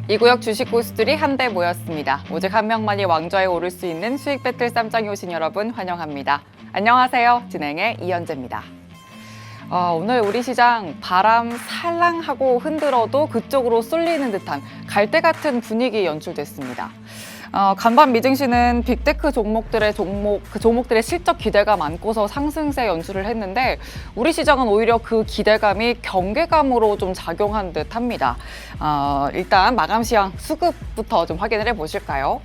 이 구역 주식 고수들이 한데 모였습니다. 오직 한 명만이 왕좌에 오를 수 있는 수익 배틀 쌈장에 오신 여러분 환영합니다. 안녕하세요. 진행의 이현재입니다. 오늘 우리 시장 바람 살랑하고 흔들어도 그쪽으로 쏠리는 듯한 갈대 같은 분위기 연출됐습니다. 간밤 미증시는 빅테크 종목들의 실적 기대감 안고서 상승세 연출을 했는데 우리 시장은 오히려 그 기대감이 경계감으로 좀 작용한 듯합니다. 일단 마감 시황 수급부터 좀 확인을 해보실까요?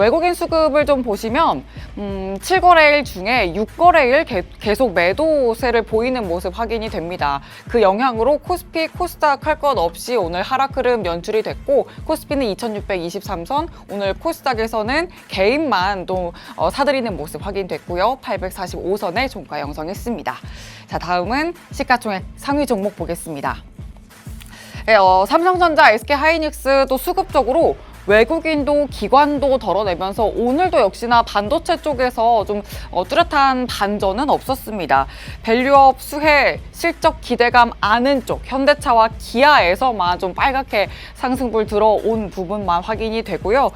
외국인 수급을 좀 보시면 7거래일 중에 6거래일 계속 매도세를 보이는 모습 확인이 됩니다. 그 영향으로 코스피, 코스닥 할 것 없이 오늘 하락 흐름 연출이 됐고 코스피는 2623선, 오늘 코스닥에서는 개인만 또 사들이는 모습 확인됐고요. 845선에 종가 형성했습니다. 자, 다음은 시가총액 상위 종목 보겠습니다. 삼성전자, SK하이닉스도 수급적으로 외국인도 기관도 덜어내면서 오늘도 역시나 반도체 쪽에서 좀 뚜렷한 반전은 없었습니다. 밸류업, 수혜, 실적 기대감 아는 쪽 현대차와 기아에서만 좀 빨갛게 상승불 들어온 부분만 확인이 되고요.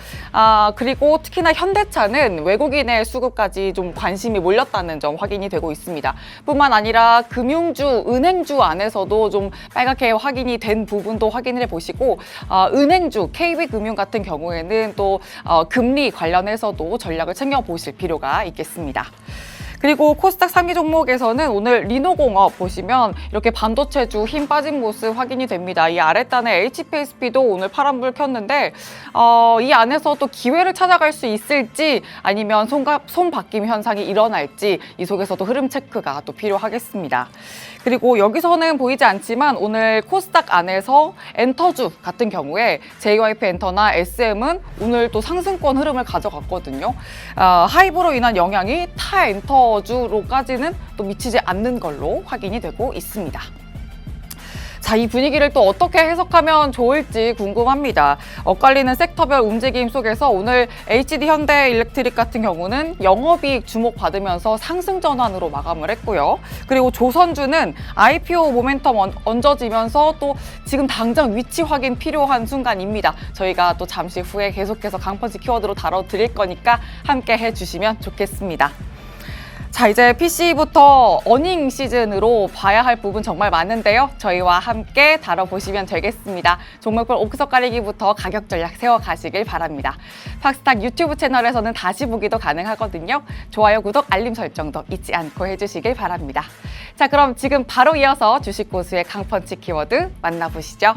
그리고 특히나 현대차는 외국인의 수급까지 좀 관심이 몰렸다는 점 확인이 되고 있습니다. 뿐만 아니라 금융주, 은행주 안에서도 좀 빨갛게 확인이 된 부분도 확인을 해보시고 은행주, KB금융 같은 경우에는 또 금리 관련해서도 전략을 챙겨보실 필요가 있겠습니다. 그리고 코스닥 상위 종목에서는 오늘 리노공업 보시면 이렇게 반도체주 힘 빠진 모습 확인이 됩니다. 이 아랫단에 HPSP도 오늘 파란불 켰는데 이 안에서 또 기회를 찾아갈 수 있을지 아니면 손바뀜 현상이 일어날지 이 속에서도 흐름 체크가 또 필요하겠습니다. 그리고 여기서는 보이지 않지만 오늘 코스닥 안에서 엔터주 같은 경우에 JYP 엔터나 SM은 오늘 또 상승권 흐름을 가져갔거든요. 하이브로 인한 영향이 타 엔터주로까지는 또 미치지 않는 걸로 확인이 되고 있습니다. 자, 이 분위기를 또 어떻게 해석하면 좋을지 궁금합니다. 엇갈리는 섹터별 움직임 속에서 오늘 HD 현대일렉트릭 같은 경우는 영업이익 주목받으면서 상승 전환으로 마감을 했고요. 그리고 조선주는 IPO 모멘텀 얹어지면서 또 지금 당장 위치 확인 필요한 순간입니다. 저희가 또 잠시 후에 계속해서 강펀치 키워드로 다뤄드릴 거니까 함께 해주시면 좋겠습니다. 자, 이제 PC부터 어닝 시즌으로 봐야 할 부분 정말 많은데요. 저희와 함께 다뤄보시면 되겠습니다. 종목별 옥석 가리기부터 가격 전략 세워가시길 바랍니다. 팍스탁 유튜브 채널에서는 다시 보기도 가능하거든요. 좋아요, 구독, 알림 설정도 잊지 않고 해주시길 바랍니다. 자, 그럼 지금 바로 이어서 주식 고수의 강펀치 키워드 만나보시죠.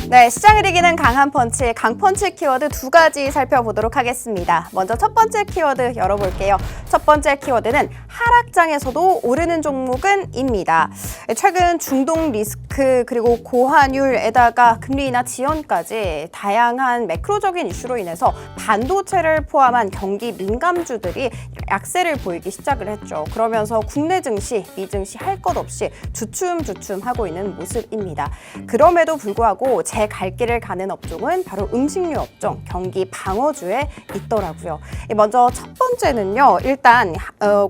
네, 시장을 이기는 강한 펀치, 강펀치 키워드 두 가지 살펴보도록 하겠습니다. 먼저 첫 번째 키워드 열어볼게요. 첫 번째 키워드는 하락장에서도 오르는 종목은 입니다. 최근 중동 리스크 그리고 고환율에다가 금리 인하 지연까지 다양한 매크로적인 이슈로 인해서 반도체를 포함한 경기 민감주들이 약세를 보이기 시작을 했죠. 그러면서 국내 증시, 미증시 할 것 없이 주춤주춤하고 있는 모습입니다. 그럼에도 불구하고 제 갈 길을 가는 업종은 바로 음식료 업종, 경기 방어주에 있더라고요. 먼저 첫 번째는요. 일단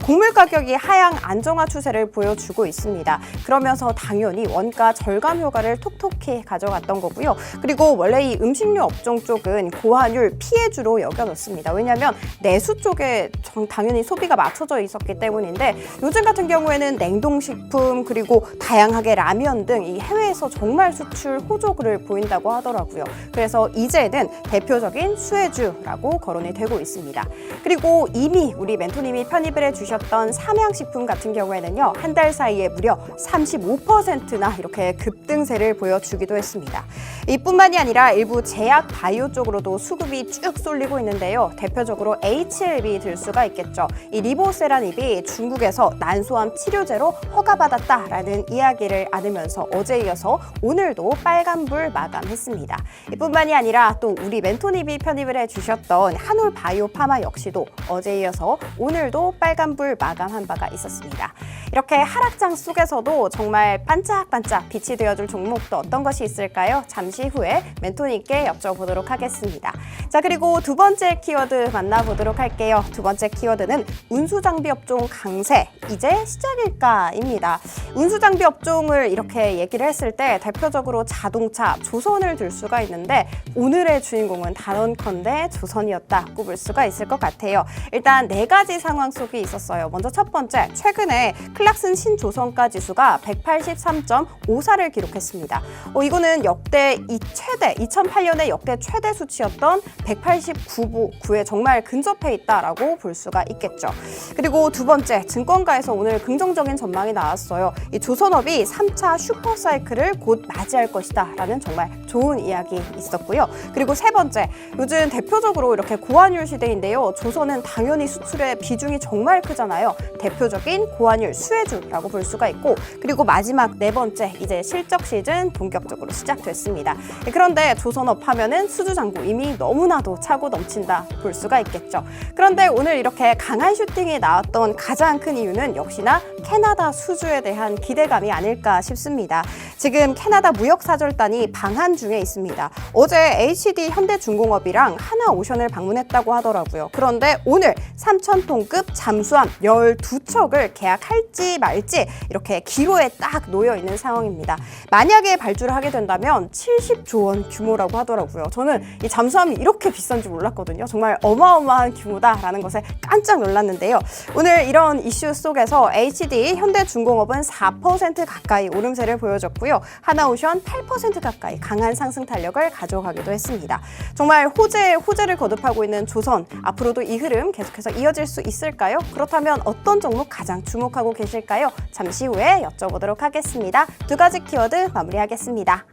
곡물 가격이 하향 안정화 추세를 보여주고 있습니다. 그러면서 당연히 원가 절감 효과를 톡톡히 가져갔던 거고요. 그리고 원래 이 음식료 업종 쪽은 고환율 피해주로 여겨놓습니다. 왜냐하면 내수 쪽에 당연히 소비가 맞춰져 있었기 때문인데 요즘 같은 경우에는 냉동식품 그리고 다양하게 라면 등 이 해외에서 정말 수출 호조를 보인다고 하더라고요. 그래서 이제는 대표적인 수혜주라고 거론이 되고 있습니다. 그리고 이미 우리 멘토님이 편입을 해주셨던 삼양식품 같은 경우에는요. 한 달 사이에 무려 35%나 이렇게 이렇게 급등세를 보여주기도 했습니다. 이뿐만이 아니라 일부 제약 바이오 쪽으로도 수급이 쭉 쏠리고 있는데요. 대표적으로 HLB 들 수가 있겠죠. 이 리보세라닙이 중국에서 난소암 치료제로 허가받았다라는 이야기를 안으면서 어제 이어서 오늘도 빨간불 마감했습니다. 이뿐만이 아니라 또 우리 멘토님이 편입을 해주셨던 한올바이오파마 역시도 어제 이어서 오늘도 빨간불 마감한 바가 있었습니다. 이렇게 하락장 속에서도 정말 반짝반짝 빛이 되어줄 종목도 어떤 것이 있을까요? 잠시 후에 멘토님께 여쭤보도록 하겠습니다. 자, 그리고 두 번째 키워드 만나보도록 할게요. 두 번째 키워드는 운수장비 업종 강세, 이제 시작일까입니다. 운수장비 업종을 이렇게 얘기를 했을 때 대표적으로 자동차, 조선을 들 수가 있는데 오늘의 주인공은 단언컨대 조선이었다 꼽을 수가 있을 것 같아요. 일단 네 가지 상황 속에 있었어요. 먼저 첫 번째, 최근에 클락슨 신조선가 지수가 183.54를 기록했습니다. 이거는 역대 최대, 2008년에 역대 최대 수치였던 189에 정말 근접해 있다라고 볼 수가 있겠죠. 그리고 두 번째, 증권가에서 오늘 긍정적인 전망이 나왔어요. 이 조선업이 3차 슈퍼사이클을 곧 맞이할 것이다 라는 정말 좋은 이야기 있었고요. 그리고 세 번째, 요즘 대표적으로 이렇게 고환율 시대인데요. 조선은 당연히 수출의 비중이 정말 크잖아요. 대표적인 고환율 수혜주라고 볼 수가 있고, 그리고 마지막 네 번째, 이제 실적 시즌 본격적으로 시작됐습니다. 그런데 조선업 하면은 수주장고 이미 너무나도 차고 넘친다 볼 수가 있겠죠. 그런데 오늘 이렇게 강한 슈팅이 나왔던 가장 큰 이유는 역시나 캐나다 수주에 대한 기대감이 아닐까 싶습니다. 지금 캐나다 무역사절단이 방한 중에 있습니다. 어제 HD 현대중공업이랑 하나오션을 방문했다고 하더라고요. 그런데 오늘 3,000톤급 잠수함 12척을 계약할지 말지 이렇게 기로에 딱 놓여 있는 상황입니다. 만약에 발주를 하게 된다면 70조 원 규모라고 하더라고요. 저는 이 잠수함이 이렇게 비싼 줄 몰랐거든요. 정말 어마어마한 규모다라는 것에 깜짝 놀랐는데요. 오늘 이런 이슈 속에서 HD 현대중공업은 4% 가까이 오름세를 보여줬고요. 하나오션 8% 가까이 강한 상승 탄력을 가져가기도 했습니다. 정말 호재를 거듭하고 있는 조선, 앞으로도 이 흐름 계속해서 이어질 수 있을까요? 그렇다면 어떤 종목 가장 주목하고 계실까요? 잠시 후에 여쭤보도록 하겠습니다. 두 가지 키워드 마무리하겠습니다.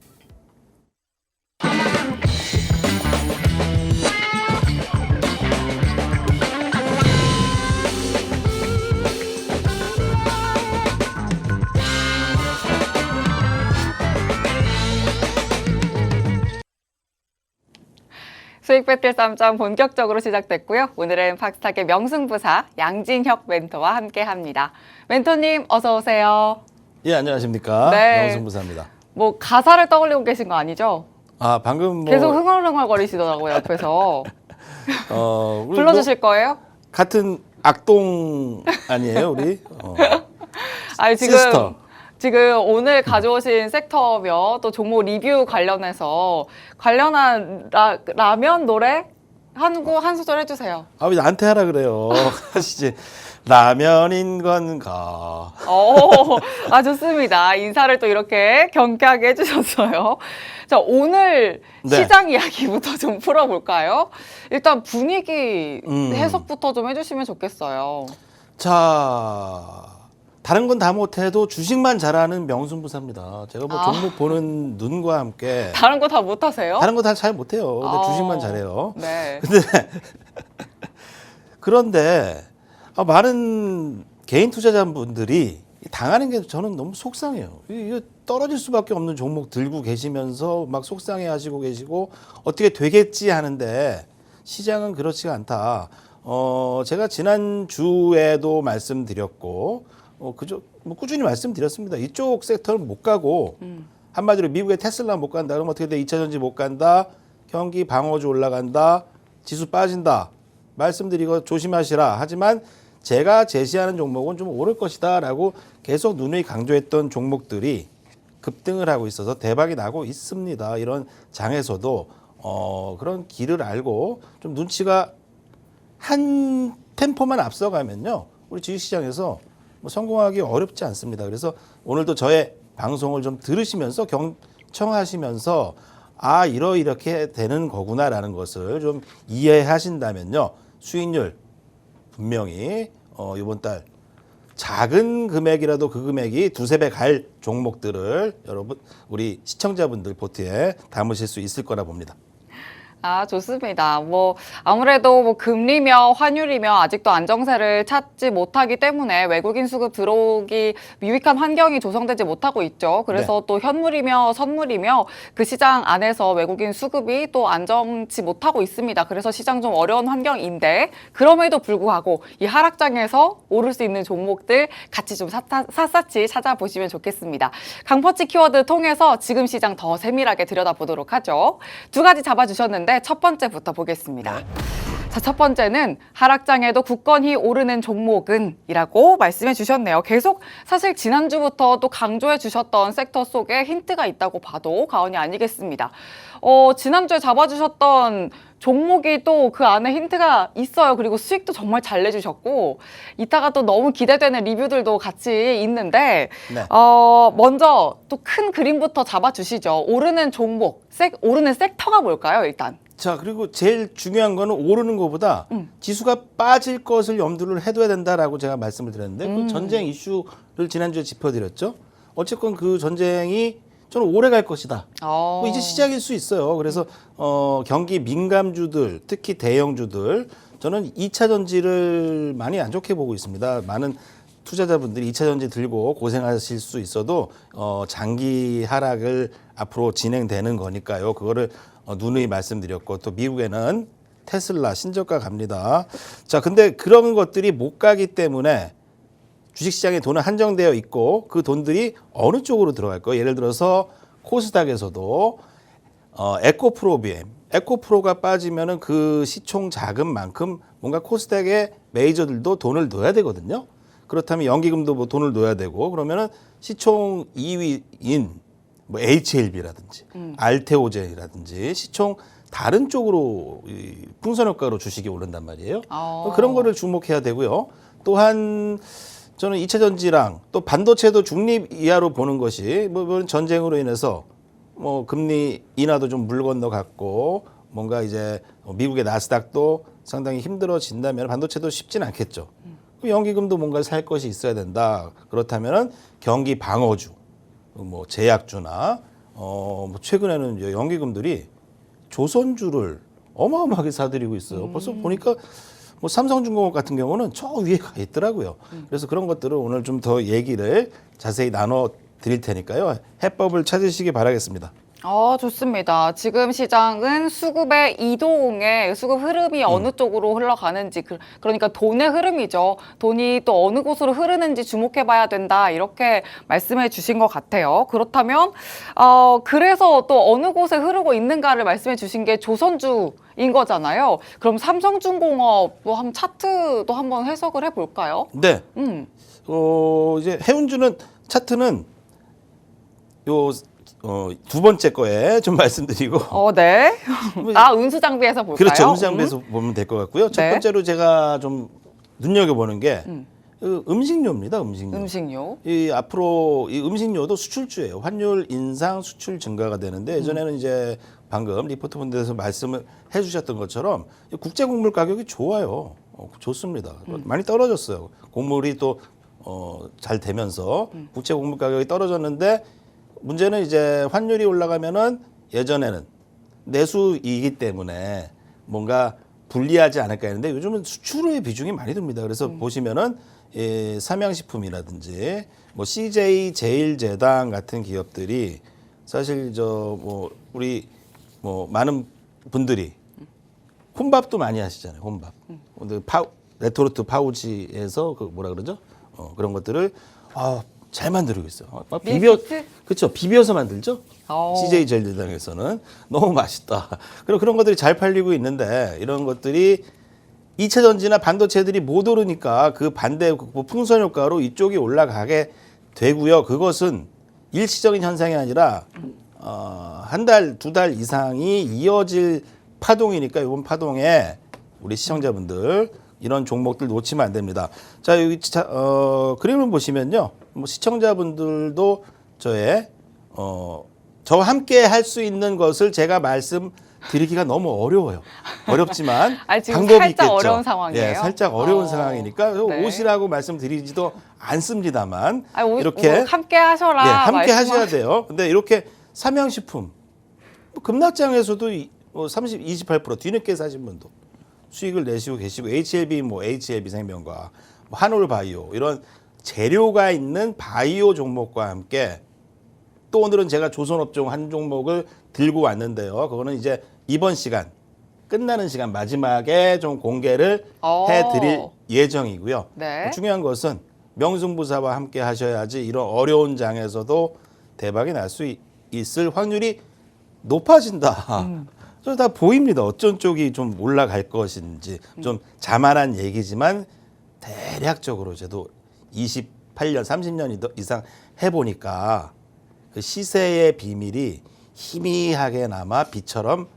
수익 배틀 쌈장 본격적으로 시작됐고요. 오늘은 팍스탁의 명승부사 양진혁 멘토와 함께합니다. 멘토님 어서 오세요. 예, 안녕하십니까. 네. 명승부사입니다. 뭐 가사를 떠올리고 계신 거 아니죠? 아, 방금 뭐 계속 흥얼흥얼거리시더라고요, 옆에서. 우리 불러주실 거예요? 같은 악동 아니에요, 우리? 아니, 시스터. 지금 오늘 가져오신 섹터며 또 종목 리뷰 관련해서 관련한 라면 노래 한 소절 해주세요. 아, 왜 나한테 하라 그래요. 하시지. 라면인 건가. 아, 좋습니다. 인사를 또 이렇게 경쾌하게 해주셨어요. 자, 오늘 네. 시장 이야기부터 좀 풀어볼까요? 일단 분위기 해석부터 좀 해주시면 좋겠어요. 자, 다른 건 다 못해도 주식만 잘하는 명승부사입니다. 제가 뭐 종목 보는 눈과 함께 다른 거 다 못하세요? 다른 거 다 잘 못해요. 근데 주식만 잘해요. 네. 그런데 많은 개인 투자자분들이 당하는 게 저는 너무 속상해요. 이거 떨어질 수밖에 없는 종목 들고 계시면서 막 속상해 하시고 계시고 어떻게 되겠지 하는데 시장은 그렇지가 않다. 제가 지난 주에도 말씀드렸고 그저 뭐 꾸준히 말씀드렸습니다. 이쪽 섹터는 못 가고 한마디로 미국의 테슬라 못 간다. 그럼 어떻게 돼? 2차전지 못 간다. 경기 방어주 올라간다. 지수 빠진다. 말씀드리고 조심하시라. 하지만 제가 제시하는 종목은 좀 오를 것이다 라고 계속 누누이 강조했던 종목들이 급등을 하고 있어서 대박이 나고 있습니다. 이런 장에서도 그런 길을 알고 좀 눈치가 한 템포만 앞서가면요. 우리 주식시장에서 뭐 성공하기 어렵지 않습니다. 그래서 오늘도 저의 방송을 좀 들으시면서 경청하시면서 이렇게 되는 거구나라는 것을 좀 이해하신다면요. 수익률 분명히 이번 달 작은 금액이라도 그 금액이 두세 배 갈 종목들을 여러분 우리 시청자분들 보트에 담으실 수 있을 거라 봅니다. 아, 좋습니다. 뭐 아무래도 뭐 금리며 환율이며 아직도 안정세를 찾지 못하기 때문에 외국인 수급 들어오기 유익한 환경이 조성되지 못하고 있죠. 그래서 또 현물이며 선물이며 그 시장 안에서 외국인 수급이 또 안정치 못하고 있습니다. 그래서 시장 좀 어려운 환경인데 그럼에도 불구하고 이 하락장에서 오를 수 있는 종목들 같이 좀 샅샅이 찾아보시면 좋겠습니다. 강펀치 키워드 통해서 지금 시장 더 세밀하게 들여다보도록 하죠. 두 가지 잡아주셨는데 첫 번째부터 보겠습니다. 자, 첫 번째는 하락장에도 굳건히 오르는 종목은 이라고 말씀해 주셨네요. 계속 사실 지난주부터 또 강조해 주셨던 섹터 속에 힌트가 있다고 봐도 과언이 아니겠습니다. 지난주에 잡아주셨던 종목이 또 그 안에 힌트가 있어요. 그리고 수익도 정말 잘 내주셨고 이따가 또 너무 기대되는 리뷰들도 같이 있는데 네. 먼저 또 큰 그림부터 잡아주시죠. 오르는 종목, 오르는 섹터가 뭘까요, 일단? 자, 그리고 제일 중요한 거는 오르는 것보다 지수가 빠질 것을 염두를 해둬야 된다라고 제가 말씀을 드렸는데 그 전쟁 이슈를 지난주에 짚어드렸죠. 어쨌건 그 전쟁이 저는 오래 갈 것이다. 뭐 이제 시작일 수 있어요. 그래서 경기 민감주들, 특히 대형주들 저는 2차 전지를 많이 안 좋게 보고 있습니다. 많은 투자자분들이 2차 전지 들고 고생하실 수 있어도 장기 하락을 앞으로 진행되는 거니까요. 그거를 누누이 말씀드렸고 또 미국에는 테슬라 신저가 갑니다. 자, 근데 그런 것들이 못 가기 때문에 주식시장에 돈은 한정되어 있고 그 돈들이 어느 쪽으로 들어갈 거예요. 예를 들어서 코스닥에서도 에코프로가 빠지면은 그 시총 자금만큼 뭔가 코스닥의 메이저들도 돈을 넣어야 되거든요. 그렇다면 연기금도 뭐 돈을 넣어야 되고 그러면은 시총 2위인 뭐 HLB라든지 알테오젠이라든지 시총 다른 쪽으로 풍선 효과로 주식이 오른단 말이에요. 그런 거를 주목해야 되고요. 또한 저는 2차 전지랑 또 반도체도 중립 이하로 보는 것이 뭐 전쟁으로 인해서 뭐 금리 인하도 좀 물 건너 갔고 뭔가 이제 미국의 나스닥도 상당히 힘들어진다면 반도체도 쉽진 않겠죠. 연기금도 뭔가 살 것이 있어야 된다. 그렇다면은 경기 방어주, 뭐 제약주나 뭐 최근에는 이제 연기금들이 조선주를 어마어마하게 사들이고 있어요. 벌써 보니까 뭐 삼성중공업 같은 경우는 저 위에 가 있더라고요. 그래서 그런 것들을 오늘 좀 더 얘기를 자세히 나눠 드릴 테니까요. 해법을 찾으시기 바라겠습니다. 좋습니다. 지금 시장은 수급의 이동의 수급 흐름이 어느 쪽으로 흘러가는지 그러니까 돈의 흐름이죠. 돈이 또 어느 곳으로 흐르는지 주목해봐야 된다 이렇게 말씀해 주신 것 같아요. 그렇다면 그래서 또 어느 곳에 흐르고 있는가를 말씀해 주신 게 조선주인 거잖아요. 그럼 삼성중공업 한 차트도 한번 해석을 해볼까요? 네. 이제 해운주는 차트는 두 번째 거에 좀 말씀드리고. 네. 운수장비에서 볼까요? 그렇죠. 운수장비에서 보면 될 것 같고요. 첫 네. 번째로 제가 좀 눈여겨보는 게 음식료입니다. 음식료. 앞으로 이 음식료도 수출주예요. 환율 인상, 수출 증가가 되는데 예전에는 이제 방금 리포트 분들에서 말씀을 해주셨던 것처럼 국제 곡물 가격이 좋아요. 좋습니다. 많이 떨어졌어요. 곡물이 또 잘 되면서 국제 곡물 가격이 떨어졌는데 문제는 이제 환율이 올라가면은 예전에는 내수이기 때문에 뭔가 불리하지 않을까 했는데 요즘은 수출의 비중이 많이 듭니다. 그래서 보시면은 삼양식품이라든지 뭐 CJ 제일제당 같은 기업들이 사실 우리 많은 분들이 혼밥도 많이 하시잖아요. 혼밥. 근데 레토르트 파우치에서 그 뭐라 그러죠? 그런 것들을 잘 만들고 있어요. 그렇죠. 비벼서 만들죠. CJ 제일제당에서는 너무 맛있다. 그리고 그런 것들이 잘 팔리고 있는데 이런 것들이 2차 전지나 반도체들이 못 오르니까 그 반대 풍선 효과로 이쪽이 올라가게 되고요. 그것은 일시적인 현상이 아니라 한 달, 두 달 이상이 이어질 파동이니까 이번 파동에 우리 시청자분들 이런 종목들 놓치면 안 됩니다. 자, 여기 그림을 보시면요. 뭐 시청자분들도 저와 함께 할 수 있는 것을 제가 말씀해 드리기가 너무 어려워요. 어렵지만 아니, 지금 방법이 살짝 있겠죠. 어려운 상황이에요? 예, 살짝 어려운 어. 상황이니까 네. 오시라고 말씀드리지도 않습니다만 아니, 이렇게 뭐 함께 하셔라. 예, 함께 말씀하- 하셔야 돼요. 근데 이렇게 삼양식품 뭐 급락장에서도 28% 뒤늦게 사신 분도 수익을 내시고 계시고 HLB 뭐 HLB 생명과 뭐 한올바이오 이런 재료가 있는 바이오 종목과 함께 또 오늘은 제가 조선업종 한 종목을 들고 왔는데요. 그거는 이제 이번 시간 끝나는 시간 마지막에 좀 공개를 해드릴 예정이고요. 네. 중요한 것은 명승부사와 함께 하셔야지 이런 어려운 장에서도 대박이 날 수 있을 확률이 높아진다. 저 다 보입니다. 어쩐 쪽이 좀 올라갈 것인지 좀 자만한 얘기지만 대략적으로 저도 28년, 30년 이상 해보니까 그 시세의 비밀이 희미하게나마 빛처럼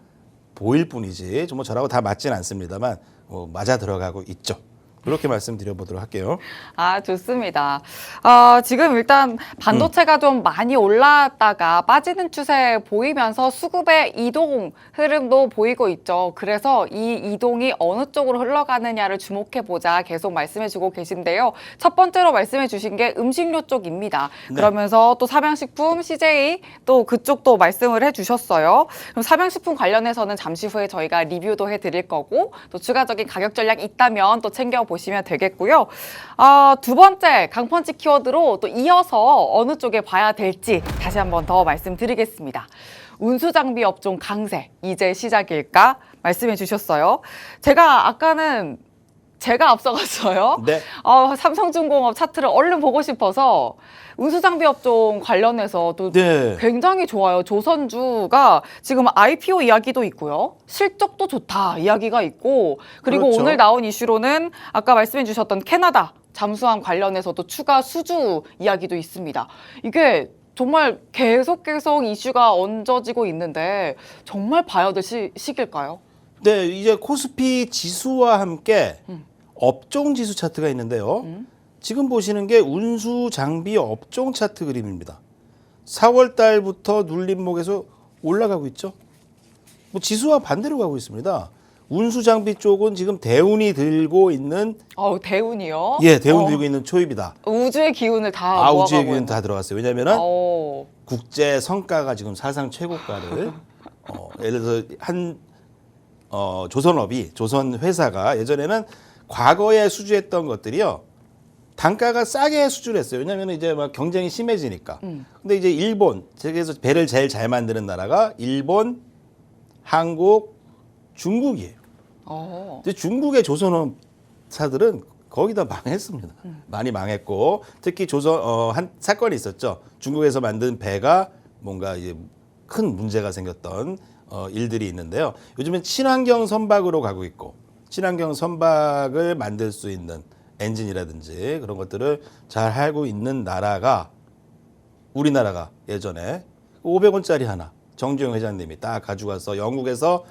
보일 뿐이지 정말 저라고 다 맞진 않습니다만 맞아 들어가고 있죠. 그렇게 말씀드려보도록 할게요. 아, 좋습니다. 지금 일단 반도체가 좀 많이 올랐다가 빠지는 추세 보이면서 수급의 이동 흐름도 보이고 있죠. 그래서 이 이동이 어느 쪽으로 흘러가느냐를 주목해보자 계속 말씀해주고 계신데요. 첫 번째로 말씀해주신 게 음식료 쪽입니다. 네. 그러면서 또 삼양식품, CJ 또 그쪽도 말씀을 해주셨어요. 그럼 삼양식품 관련해서는 잠시 후에 저희가 리뷰도 해드릴 거고 또 추가적인 가격 전략이 있다면 또 챙겨보시면 되겠고요. 두 번째 강펀치 키워드로 또 이어서 어느 쪽에 봐야 될지 다시 한번 더 말씀드리겠습니다. 운수장비 업종 강세 이제 시작일까 말씀해 주셨어요. 제가 아까는 제가 앞서갔어요. 네. 삼성중공업 차트를 얼른 보고 싶어서 운수장비 업종 관련해서 또 네. 굉장히 좋아요. 조선주가 지금 IPO 이야기도 있고요. 실적도 좋다 이야기가 있고 그리고 그렇죠. 오늘 나온 이슈로는 아까 말씀해 주셨던 캐나다 잠수함 관련해서도 추가 수주 이야기도 있습니다. 이게 정말 계속 이슈가 얹어지고 있는데 정말 봐야 될 시기일까요? 네, 이제 코스피 지수와 함께 업종 지수 차트가 있는데요. 지금 보시는 게 운수 장비 업종 차트 그림입니다. 4월 달부터 눌림목에서 올라가고 있죠. 뭐 지수와 반대로 가고 있습니다. 운수 장비 쪽은 지금 대운이 들고 있는 대운이요? 대운 들고 있는 초입이다. 우주의 기운을 다 모아가고 우주의 기운 있는. 다 들어갔어요. 왜냐면은 어. 국제 성과가 지금 사상 최고가를 예를 들어서 조선 회사가 예전에는 과거에 수주했던 것들이요. 단가가 싸게 수주를 했어요. 왜냐하면 이제 막 경쟁이 심해지니까. 근데 이제 일본, 세계에서 배를 제일 잘 만드는 나라가 일본, 한국, 중국이에요. 근데 중국의 조선업사들은 거의 다 망했습니다. 많이 망했고 특히 한 사건이 있었죠. 중국에서 만든 배가 뭔가 이제 큰 문제가 생겼던 일들이 있는데요. 요즘엔 친환경 선박으로 가고 있고 친환경 선박을 만들 수 있는 엔진이라든지 그런 것들을 잘 하고 있는 나라가 우리나라가 예전에 500원짜리 하나 정주영 회장님이 딱 가져가서 영국에서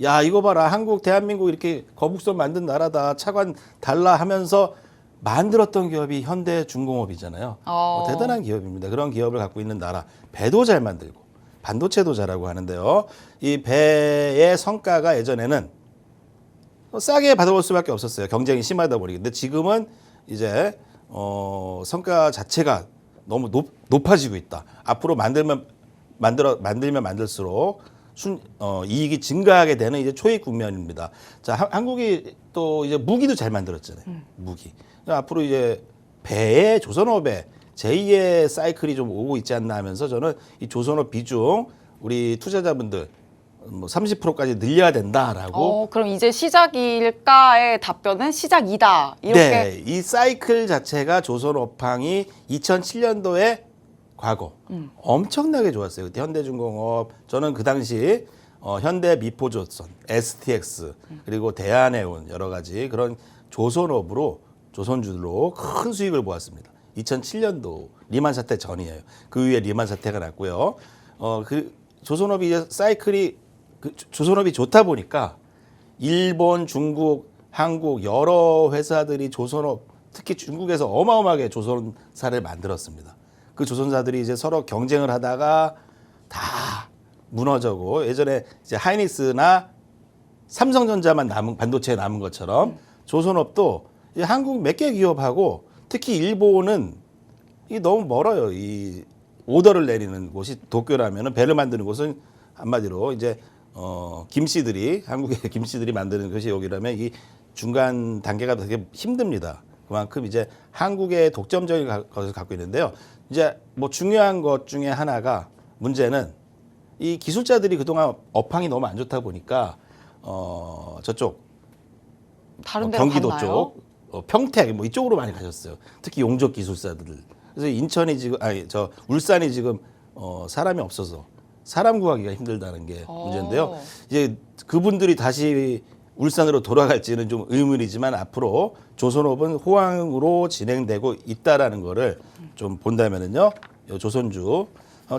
야 이거 봐라 한국 대한민국 이렇게 거북선 만든 나라다 차관 달라 하면서 만들었던 기업이 현대중공업이잖아요. 대단한 기업입니다. 그런 기업을 갖고 있는 나라 배도 잘 만들고 반도체도 잘하고 하는데요. 이 배의 성과가 예전에는 싸게 받아볼 수밖에 없었어요. 경쟁이 심하다 보니. 근데 지금은 이제 성과 자체가 너무 높아지고 있다. 앞으로 만들면 만들수록 이익이 증가하게 되는 이제 초입 국면입니다. 자, 한국이 또 이제 무기도 잘 만들었잖아요. 무기. 앞으로 이제 배의 조선업에 제2의 사이클이 좀 오고 있지 않나 하면서 저는 이 조선업 비중 우리 투자자분들 뭐 30%까지 늘려야 된다라고. 그럼 이제 시작일까의 답변은 시작이다. 이렇게. 네, 이 사이클 자체가 조선업황이 2007년도에 과거 엄청나게 좋았어요. 그때 현대중공업 저는 그 당시 현대미포조선, STX 그리고 대한해운 여러 가지 그런 조선주들로 큰 수익을 보았습니다. 2007년도 리만 사태 전이에요. 그 위에 리만 사태가 났고요. 그 조선업이 이제 사이클이 조선업이 좋다 보니까 일본, 중국, 한국 여러 회사들이 조선업 특히 중국에서 어마어마하게 조선사를 만들었습니다. 그 조선사들이 이제 서로 경쟁을 하다가 다 무너져고 예전에 이제 하이닉스나 삼성전자만 남은 반도체에 남은 것처럼 조선업도 이제 한국 몇 개 기업하고 특히 일본은 이 너무 멀어요. 이 오더를 내리는 곳이 도쿄라면은 배를 만드는 곳은 한마디로 이제 김씨들이 한국의 김씨들이 만드는 것이 여기라면 이 중간 단계가 되게 힘듭니다. 그만큼 이제 한국의 독점적인 것을 갖고 있는데요. 이제 뭐 중요한 것 중에 하나가 문제는 이 기술자들이 그동안 업황이 너무 안 좋다 보니까 저쪽 다른 데로 경기도 갔나요? 쪽 평택 뭐 이쪽으로 많이 가셨어요. 특히 용접 기술사들. 그래서 인천이 지금 울산이 지금 사람이 없어서 사람 구하기가 힘들다는 게 문제인데요. 이제 그분들이 다시 울산으로 돌아갈지는 좀 의문이지만 앞으로 조선업은 호황으로 진행되고 있다라는 거를 좀 본다면은요. 조선주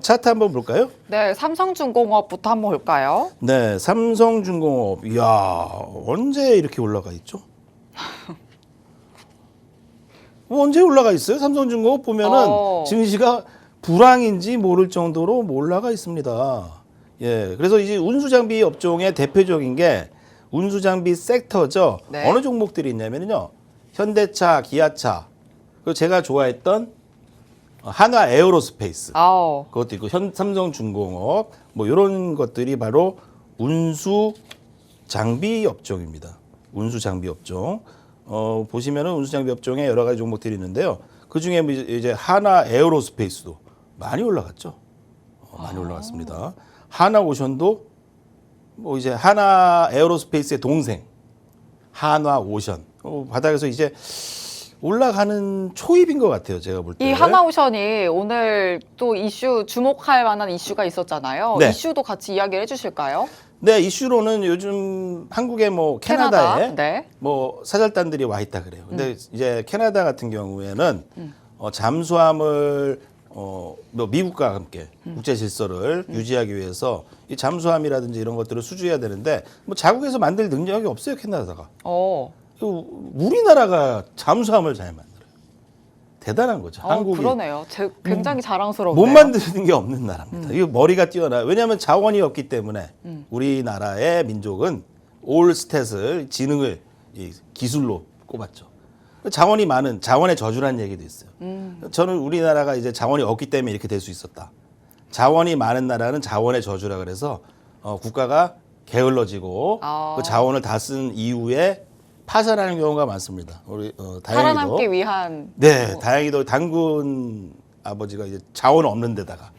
차트 한번 볼까요? 네, 삼성중공업부터 한번 볼까요? 네, 삼성중공업. 이야, 언제 이렇게 올라가 있죠? 언제 올라가 있어요? 삼성중공업 보면은 증시가 불황인지 모를 정도로 올라가 있습니다. 예, 그래서 이제 운수장비 업종의 대표적인 게 운수장비 섹터죠. 네. 어느 종목들이 있냐면요, 현대차, 기아차, 그리고 제가 좋아했던 한화 에어로스페이스. 아우. 그것도 있고 삼성중공업 뭐 이런 것들이 바로 운수 장비 업종입니다. 운수 장비 업종. 보시면은 운수 장비 업종에 여러 가지 종목들이 있는데요. 그 중에 이제 하나 에어로스페이스도 많이 올라갔죠. 많이 올라갔습니다. 하나 오션도 뭐 이제 하나 에어로스페이스의 동생 한화 오션 바닥에서 이제 올라가는 초입인 것 같아요. 제가 볼 때. 이 하나오션이 오늘 또 이슈 주목할 만한 이슈가 있었잖아요. 네. 이슈도 같이 이야기를 해주실까요? 네, 이슈로는 요즘 한국의 뭐 캐나다에 네. 뭐 사절단들이 와 있다 그래요. 근데 이제 캐나다 같은 경우에는 잠수함을 뭐 미국과 함께 국제 질서를 유지하기 위해서 이 잠수함이라든지 이런 것들을 수주해야 되는데 뭐 자국에서 만들 능력이 없어요, 캐나다가. 우리나라가 잠수함을 잘 만들어요. 대단한 거죠. 한국이 그러네요. 굉장히 못 자랑스러운데요. 만드는 게 없는 나라입니다. 이거 머리가 뛰어나. 왜냐하면 자원이 없기 때문에 우리나라의 민족은 올 스탯을 지능을 이 기술로 꼽았죠. 자원이 많은 자원의 저주라는 얘기도 있어요. 저는 우리나라가 이제 자원이 없기 때문에 이렇게 될 수 있었다. 자원이 많은 나라는 자원의 저주라 그래서 국가가 게을러지고 그 자원을 다 쓴 이후에 파산하는 경우가 많습니다. 우리 다행히도 살아남기 위한. 네, 다행히도 당군 아버지가 이제 자원 없는 데다가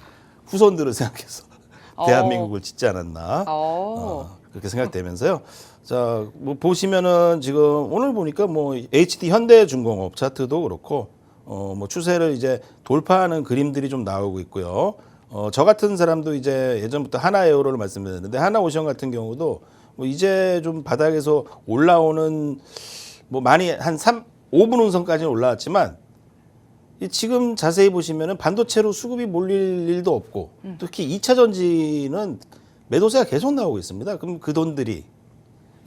후손들을 생각해서 대한민국을 짓지 않았나 그렇게 생각되면서요. 자, 뭐 보시면은 지금 오늘 보니까 뭐 HD 현대중공업 차트도 그렇고 뭐 추세를 이제 돌파하는 그림들이 좀 나오고 있고요. 저 같은 사람도 이제 예전부터 하나에어로를 말씀드렸는데 하나오션 같은 경우도 뭐 이제 좀 바닥에서 올라오는 뭐 많이 한 5분 운선까지는 올라왔지만 지금 자세히 보시면은 반도체로 수급이 몰릴 일도 없고 특히 2차 전지는 매도세가 계속 나오고 있습니다. 그럼 그 돈들이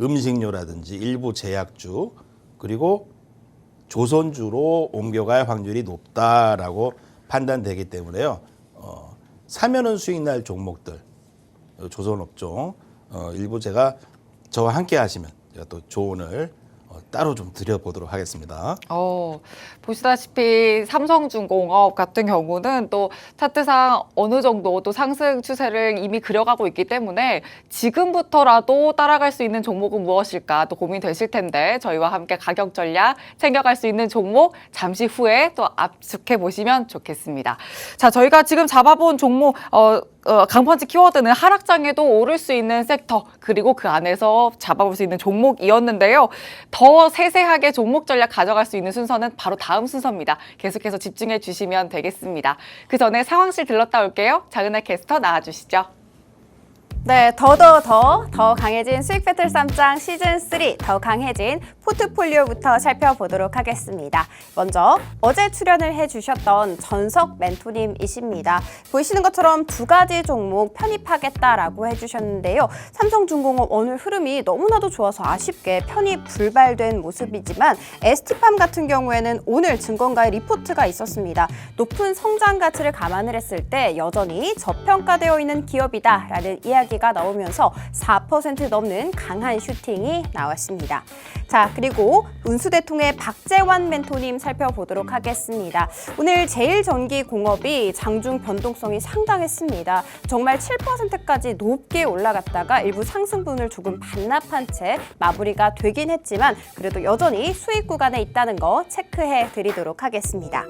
음식료라든지 일부 제약주 그리고 조선주로 옮겨갈 확률이 높다라고 판단되기 때문에요. 사면은 수익 날 종목들 조선업종 일부 제가 저와 함께 하시면 제가 또 조언을 따로 좀 드려보도록 하겠습니다. 보시다시피 삼성중공업 같은 경우는 또 차트상 어느 정도 또 상승 추세를 이미 그려가고 있기 때문에 지금부터라도 따라갈 수 있는 종목은 무엇일까 또 고민되실 텐데 저희와 함께 가격 전략 챙겨갈 수 있는 종목 잠시 후에 또 압축해 보시면 좋겠습니다. 자, 저희가 지금 잡아본 종목 강펀치 키워드는 하락장에도 오를 수 있는 섹터 그리고 그 안에서 잡아볼 수 있는 종목이었는데요. 더 세세하게 종목 전략 가져갈 수 있는 순서는 바로 다음 순서입니다. 계속해서 집중해 주시면 되겠습니다. 그 전에 상황실 들렀다 올게요. 장은혜 캐스터 나와주시죠. 네, 더 강해진 수익 배틀 쌈장 시즌 3 더 강해진 포트폴리오부터 살펴보도록 하겠습니다. 먼저 어제 출연을 해주셨던 전석 멘토님이십니다. 보이시는 것처럼 두 가지 종목 편입하겠다라고 해주셨는데요. 삼성중공업 오늘 흐름이 너무나도 좋아서 아쉽게 편입 불발된 모습이지만 ST팜 같은 경우에는 오늘 증권가의 리포트가 있었습니다. 높은 성장 가치를 감안을 했을 때 여전히 저평가되어 있는 기업이다라는 이야기가 나오면서 4% 넘는 강한 슈팅이 나왔습니다. 자, 그리고 운수대통의 박재환 멘토님 살펴보도록 하겠습니다. 오늘 제일전기공업이 장중 변동성이 상당했습니다. 정말 7%까지 높게 올라갔다가 일부 상승분을 조금 반납한 채 마무리가 되긴 했지만 그래도 여전히 수익 구간에 있다는 거 체크해 드리도록 하겠습니다.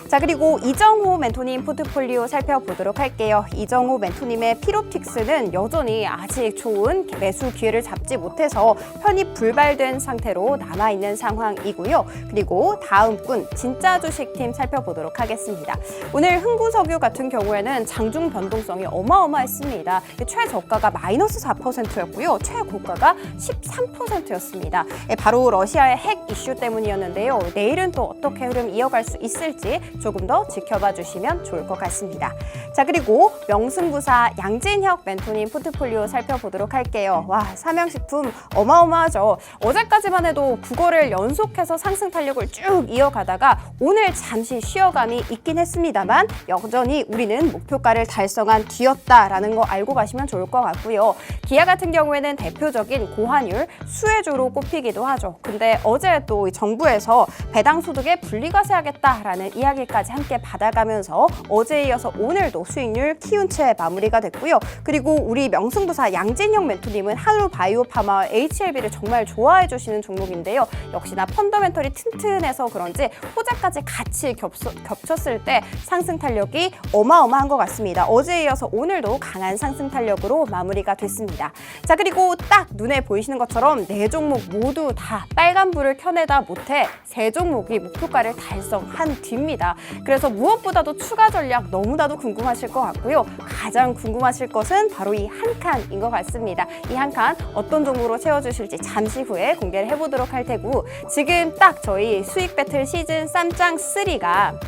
자, 그리고 이정호 멘토님 포트폴리오 살펴보도록 할게요. 이정호 멘토님의 필옵틱스는 여전히 아직 좋은 매수 기회를 잡지 못해서 편입 불발된 상태로 남아있는 상황이고요. 그리고 다음 분 진짜 주식팀 살펴보도록 하겠습니다. 오늘 흥구석유 같은 경우에는 장중 변동성이 어마어마했습니다. 최저가가 마이너스 4%였고요. 최고가가 13%였습니다. 바로 러시아의 핵 이슈 때문이었는데요. 내일은 또 어떻게 흐름 이어갈 수 있을지 조금 더 지켜봐 주시면 좋을 것 같습니다. 자, 그리고 명승부사 양진혁 멘토님 포트폴리오 살펴보도록 할게요. 와, 삼양식품 어마어마하죠. 어제까지만 해도 9거래일 연속해서 상승 탄력을 쭉 이어가다가 오늘 잠시 쉬어감이 있긴 했습니다만 여전히 우리는 목표가를 달성한 뒤였다라는 거 알고 가시면 좋을 것 같고요. 기아 같은 경우에는 대표적인 고환율 수혜주로 꼽히기도 하죠. 근데 어제 또 정부에서 배당 소득에 분리과세 하겠다라는 이야기까지 함께 받아가면서 어제에 이어서 오늘도 수익률 키운 채 마무리가 됐고요. 그리고 우리 명승부사 양진형 멘토님은 한우바이오파마 HLB를 정말 좋아해 주시는 종목인데요. 역시나 펀더멘털이 튼튼해서 그런지 호재까지 같이 겹쳤을 때 상승 탄력이 어마어마한 것 같습니다. 어제에 이어서 오늘도 강한 상승 탄력으로 마무리가 됐습니다. 자, 그리고 딱 눈에 보이시는 것처럼 네 종목 모두 다 빨간불을 켜내다 못해 세 종목이 목표가를 달성한 뒤입니다. 그래서 무엇보다도 추가 전략 너무나도 궁금하실 것 같고요. 가장 궁금하실 것은 바로 이 한 칸인 것 같습니다. 이 한 칸 어떤 종목으로 채워주실지 잠시 후에 공개를 해보도록 할 테고 지금 딱 저희 수익 배틀 시즌 쌈장 3가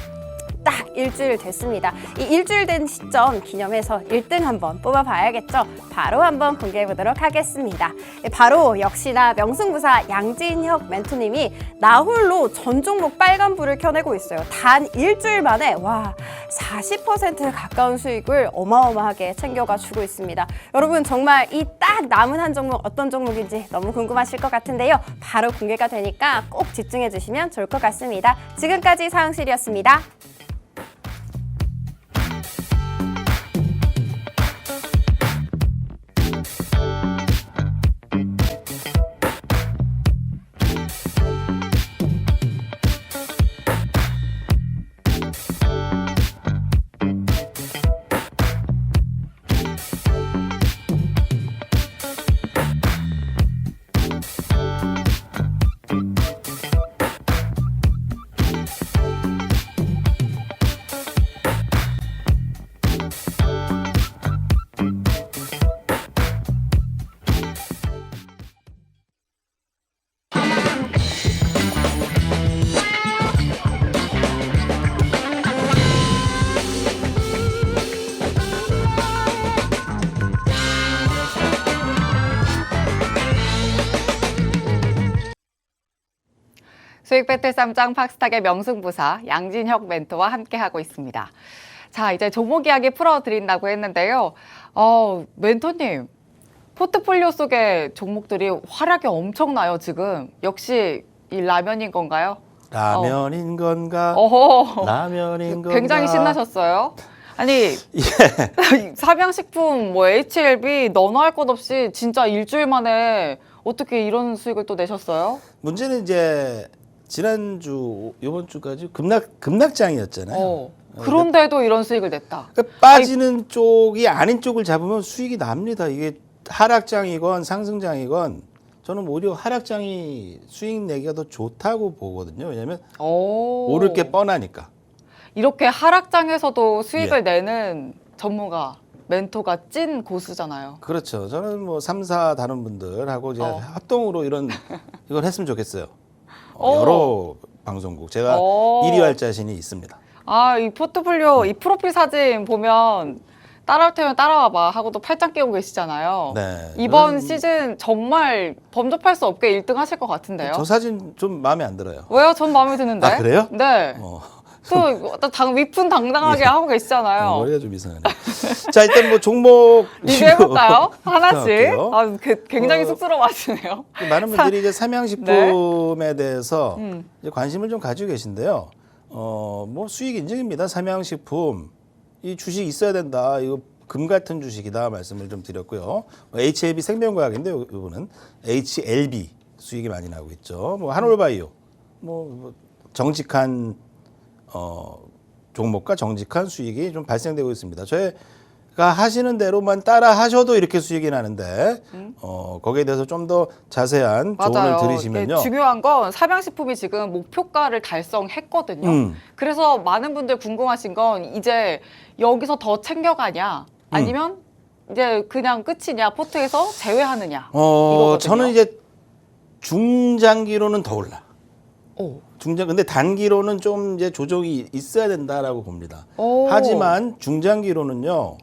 딱 일주일 됐습니다. 이 일주일 된 시점 기념해서 1등 한번 뽑아봐야겠죠. 바로 한번 공개해보도록 하겠습니다. 바로 역시나 명승부사 양진혁 멘토님이 나홀로 전 종목 빨간불을 켜내고 있어요. 단 일주일 만에 와 40% 가까운 수익을 어마어마하게 챙겨가 주고 있습니다. 여러분 정말 이 딱 남은 한 종목 어떤 종목인지 너무 궁금하실 것 같은데요. 바로 공개가 되니까 꼭 집중해 주시면 좋을 것 같습니다. 지금까지 사영실이었습니다. 수익 배틀 쌈장 팍스탁의 명승부사 양진혁 멘토와 함께하고 있습니다. 자, 이제 종목 이야기 풀어드린다고 했는데요. 멘토님, 포트폴리오 속의 종목들이 활약이 엄청나요, 지금. 역시 이 라면인 건가요? 라면인 건가? 어허. 라면인 건가? 굉장히 신나셨어요. 아니, 예. 삼양식품, 뭐 HLB 너나 할 것 없이 진짜 일주일 만에 어떻게 이런 수익을 또 내셨어요? 문제는 이제 지난주, 이번 주까지 급락장이었잖아요. 그런데도 이런 수익을 냈다. 그러니까 빠지는 쪽이 아닌 쪽을 잡으면 수익이 납니다. 이게 하락장이건 상승장이건 저는 오히려 하락장이 수익 내기가 더 좋다고 보거든요. 왜냐하면 오를 게 뻔하니까. 이렇게 하락장에서도 수익을 내는 전문가 멘토가 찐 고수잖아요. 그렇죠. 저는 뭐 3사 다른 분들하고 이제 합동으로 이걸 했으면 좋겠어요. 여러 방송국 제가 1위 할 자신이 있습니다. 아, 이 포트폴리오, 이 프로필 사진 보면 따라올 테면 따라와봐 하고도 팔짱 끼고 계시잖아요. 네. 이번 시즌 정말 범접할 수 없게 1등 하실 것 같은데요. 저 사진 좀 마음에 안 들어요. 왜요? 전 마음에 드는데. 아, 그래요? 네. 또 위풍당당하게 하고 계시잖아요. 머리가 좀 이상하네. 자, 일단 뭐 종목 리뷰해볼까요? 하나씩. 할게요. 아, 굉장히 쑥스러워하시네요. 많은 분들이 이제 삼양식품에 대해서 이제 관심을 좀 가지고 계신데요. 뭐 수익 인증입니다. 삼양식품 이 주식 있어야 된다. 이거 금 같은 주식이다 말씀을 좀 드렸고요. HLB 생명과학인데 이거는 HLB 수익이 많이 나고 있죠. 뭐 한올바이오 뭐 정직한 종목과 정직한 수익이 좀 발생되고 있습니다. 저희가 하시는 대로만 따라 하셔도 이렇게 수익이 나는데 거기에 대해서 좀 더 자세한 조언을 들으시면요. 중요한 건 삼양식품이 지금 목표가를 달성했거든요. 그래서 많은 분들 궁금하신 건 이제 여기서 더 챙겨가냐 아니면 이제 그냥 끝이냐 포트에서 제외하느냐 이거거든요. 저는 이제 중장기로는 더 올라. 오. 근데 단기로는 좀 이제 조정이 있어야 된다라고 봅니다. 오. 하지만 중장기로는요.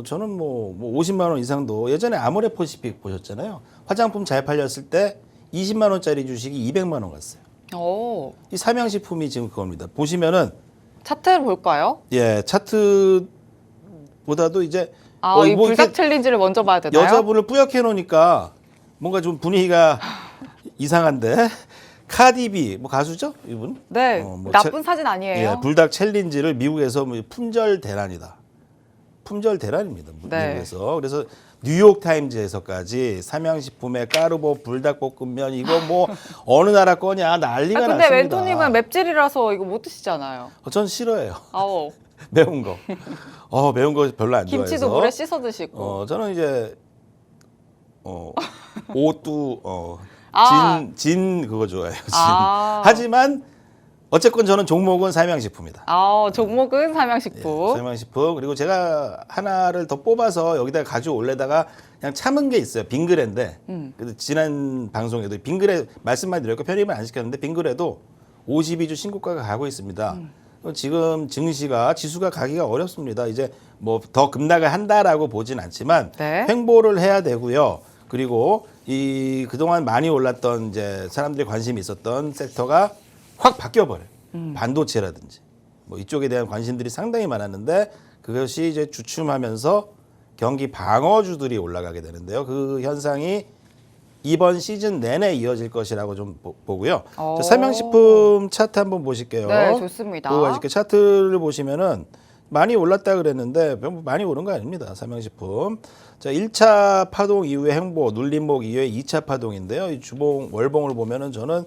저는 뭐 50만 원 이상도 예전에 아모레퍼시픽 보셨잖아요. 화장품 잘 팔렸을 때 20만 원짜리 주식이 200만 원 갔어요. 오. 이 삼양식품이 지금 그겁니다. 보시면은 차트를 볼까요? 예 차트보다도 이제 이 뭐 불닭 이렇게 챌린지를 먼저 봐야 되나요? 여자분을 뿌옇게 놓으니까 뭔가 좀 분위기가 이상한데 카디비 뭐 가수죠 이분? 네, 뭐 나쁜 사진 아니에요. 예, 불닭 챌린지를 미국에서 뭐 품절 대란이다. 품절 대란입니다. 네. 미국에서. 그래서 뉴욕 타임즈에서까지 삼양식품의 까르보 불닭볶음면 이거 뭐 어느 나라 거냐 난리가 근데 났습니다. 멘토님은 맵찔이라서 이거 못 드시잖아요. 전 싫어해요. 아오. 매운 거. 매운 거 별로 안 좋아해서. 김치도 물에 씻어 드시고. 저는 이제 오뚜 진 그거 좋아해요. 진. 하지만 어쨌건 저는 종목은 삼양식품이다. 종목은 삼양식품. 삼양식품. 그리고 제가 하나를 더 뽑아서 여기다가 가져올래다가 그냥 참은 게 있어요. 빙그레인데. 그래서 지난 방송에도 빙그레 말씀만 드렸고 편입을 안 시켰는데 빙그레도 52주 신고가가 가고 있습니다. 지금 증시가 지수가 가기가 어렵습니다. 이제 뭐 더 급락을 한다라고 보진 않지만 네. 횡보를 해야 되고요. 그리고 이 그동안 많이 올랐던 이제 사람들이 관심이 있었던 섹터가 확 바뀌어버려요. 반도체라든지 뭐 이쪽에 대한 관심들이 상당히 많았는데 그것이 이제 주춤하면서 경기 방어주들이 올라가게 되는데요. 그 현상이 이번 시즌 내내 이어질 것이라고 좀 보고요. 삼양식품 차트 한번 보실게요. 네, 좋습니다. 이렇게 차트를 보시면은 많이 올랐다 그랬는데 많이 오른 거 아닙니다. 삼양식품. 자, 1차 파동 이후에 행보, 눌림목 이후에 2차 파동인데요. 이 주봉, 월봉을 보면은 저는